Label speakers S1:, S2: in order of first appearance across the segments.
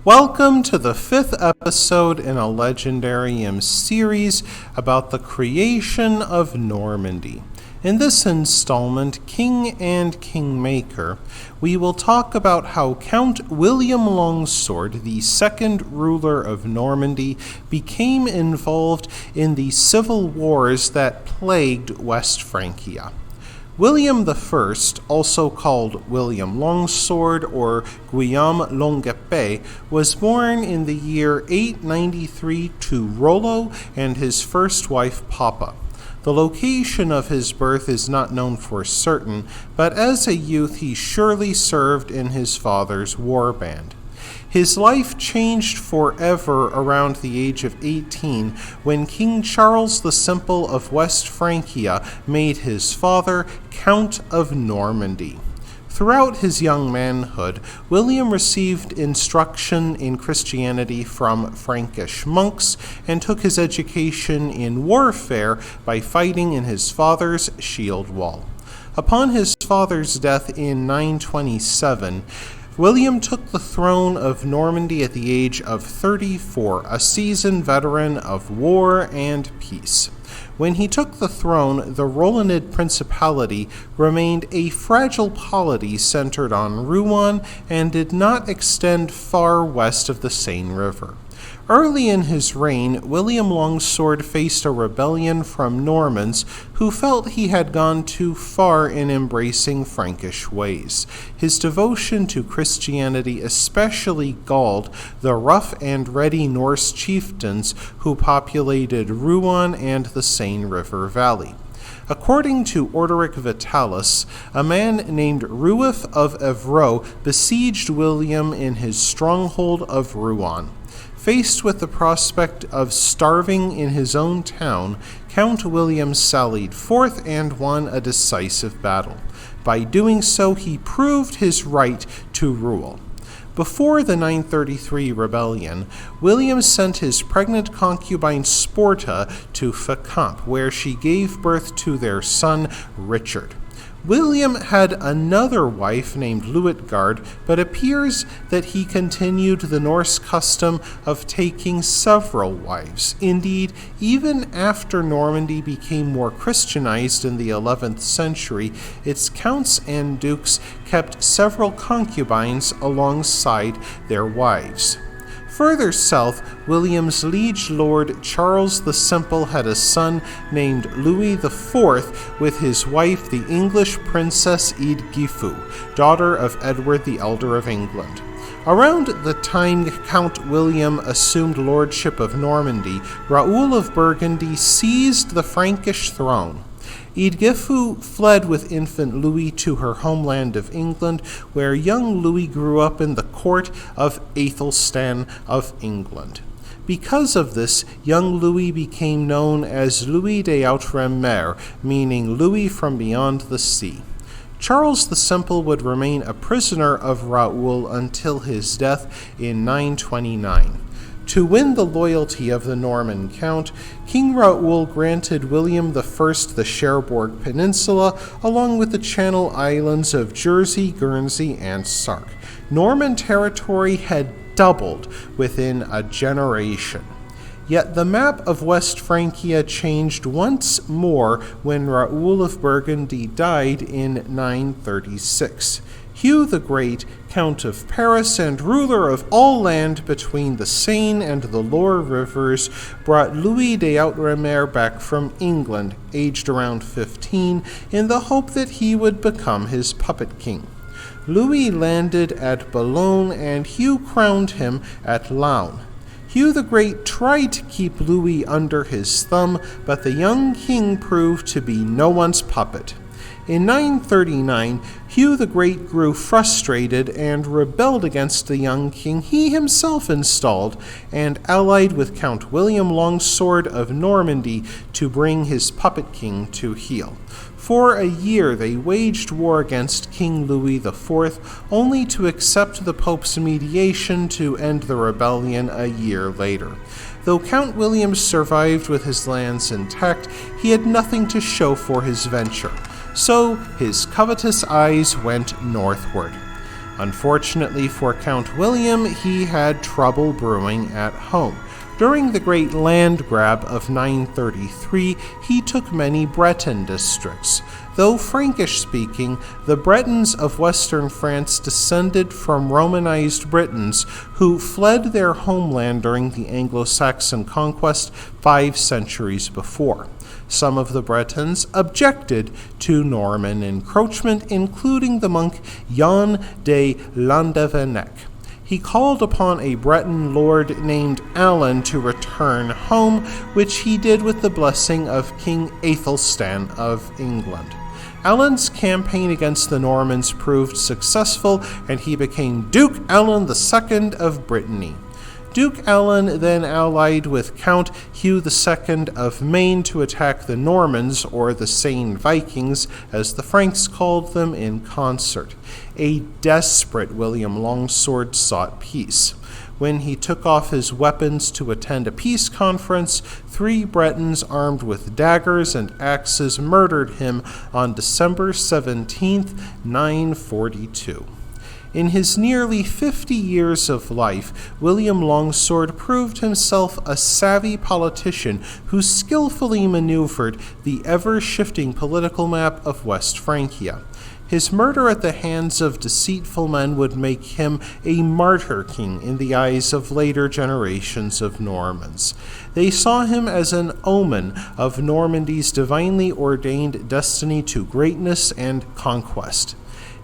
S1: Welcome to the 5th episode in a Legendarium series about the creation of Normandy. In this installment, King and Kingmaker, we will talk about how Count William Longsword, the second ruler of Normandy, became involved in the civil wars that plagued West Francia. William I, also called William Longsword or Guillaume Longuepée, was born in the year 893 to Rollo and his first wife Papa. The location of his birth is not known for certain, but as a youth he surely served in his father's war band. His life changed forever around the age of 18 when King Charles the Simple of West Francia made his father Count of Normandy. Throughout his young manhood, William received instruction in Christianity from Frankish monks and took his education in warfare by fighting in his father's shield wall. Upon his father's death in 927, William took the throne of Normandy at the age of 34, a seasoned veteran of war and peace. When he took the throne, the Rollonid Principality remained a fragile polity centered on Rouen and did not extend far west of the Seine River. Early in his reign, William Longsword faced a rebellion from Normans who felt he had gone too far in embracing Frankish ways. His devotion to Christianity especially galled the rough and ready Norse chieftains who populated Rouen and the Seine River Valley. According to Orderic Vitalis, a man named Ruif of Evreux besieged William in his stronghold of Rouen. Faced with the prospect of starving in his own town, Count William sallied forth and won a decisive battle. By doing so, he proved his right to rule. Before the 933 rebellion, William sent his pregnant concubine Sporta to Fécamp, where she gave birth to their son Richard. William had another wife named Luitgard, but appears that he continued the Norse custom of taking several wives. Indeed, even after Normandy became more Christianized in the 11th century, its counts and dukes kept several concubines alongside their wives. Further south, William's liege lord Charles the Simple had a son named Louis IV with his wife, the English princess Eadgifu, daughter of Edward the Elder of England. Around the time Count William assumed lordship of Normandy, RAOUL of Burgundy seized the Frankish throne. Eadgifu fled with infant Louis to her homeland of England, where young Louis grew up in the court of Athelstan of England. Because of this, young Louis became known as Louis de Outremer, meaning Louis from beyond the sea. Charles the Simple would remain a prisoner of RAOUL until his death in 929. To win the loyalty of the Norman count, King RAOUL granted William I the Cherbourg Peninsula, along with the Channel Islands of Jersey, Guernsey, and Sark. Norman territory had doubled within a generation. Yet the map of West Francia changed once more when RAOUL of Burgundy died in 936. Hugh the Great, Count of Paris and ruler of all land between the Seine and the Loire rivers, brought Louis de Outremer back from England, aged around 15, in the hope that he would become his puppet king. Louis landed at Boulogne and Hugh crowned him at Laon. Hugh the Great tried to keep Louis under his thumb, but the young king proved to be no one's puppet. In 939, Hugh the Great grew frustrated and rebelled against the young king he himself installed, and allied with Count William Longsword of Normandy to bring his puppet king to heel. For a year they waged war against King Louis IV, only to accept the Pope's mediation to end the rebellion a year later. Though Count William survived with his lands intact, he had nothing to show for his venture. So his covetous eyes went northward. Unfortunately for Count William, he had trouble brewing at home. During the Great Land Grab of 933, he took many Breton districts. Though Frankish-speaking, the Bretons of western France descended from Romanized Britons who fled their homeland during the Anglo-Saxon conquest 5 centuries before. Some of the Bretons objected to Norman encroachment, including the monk Jan de Landevenec. He called upon a Breton lord named Alan to return home, which he did with the blessing of King Aethelstan of England. Alan's campaign against the Normans proved successful, and he became Duke Alan II of Brittany. Duke Alan then allied with Count Hugh II of Maine to attack the Normans, or the Seine Vikings, as the Franks called them, in concert. A desperate William Longsword sought peace. When he took off his weapons to attend a peace conference, 3 Bretons armed with daggers and axes murdered him on December 17, 942. In his nearly 50 years of life, William Longsword proved himself a savvy politician who skillfully maneuvered the ever-shifting political map of West Francia. His murder at the hands of deceitful men would make him a martyr king in the eyes of later generations of Normans. They saw him as an omen of Normandy's divinely ordained destiny to greatness and conquest.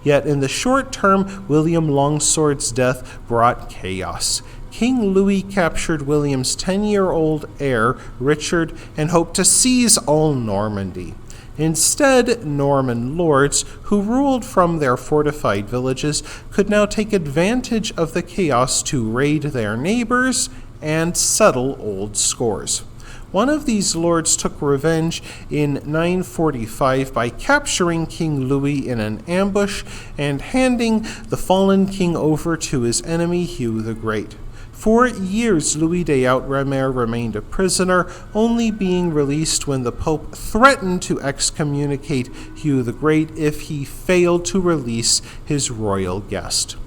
S1: Yet in the short term, William Longsword's death brought chaos. King Louis captured William's 10-year-old heir, Richard, and hoped to seize all Normandy. Instead, Norman lords, who ruled from their fortified villages, could now take advantage of the chaos to raid their neighbors and settle old scores. One of these lords took revenge in 945 by capturing King Louis in an ambush and handing the fallen king over to his enemy Hugh the Great. For years, Louis de Outremer remained a prisoner, only being released when the Pope threatened to excommunicate Hugh the Great if he failed to release his royal guest.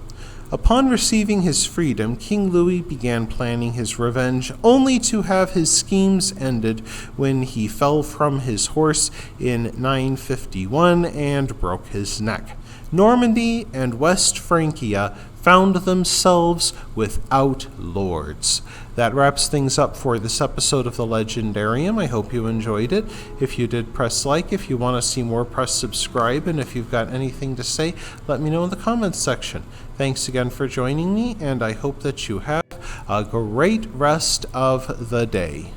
S1: Upon receiving his freedom, King Louis began planning his revenge, only to have his schemes ended when he fell from his horse in 951 and broke his neck. Normandy and West Francia found themselves without lords. That wraps things up for this episode of the Legendarium. I hope you enjoyed it. If you did, press like. If you want to see more, press subscribe. And if you've got anything to say, let me know in the comments section. Thanks again for joining me, and I hope that you have a great rest of the day.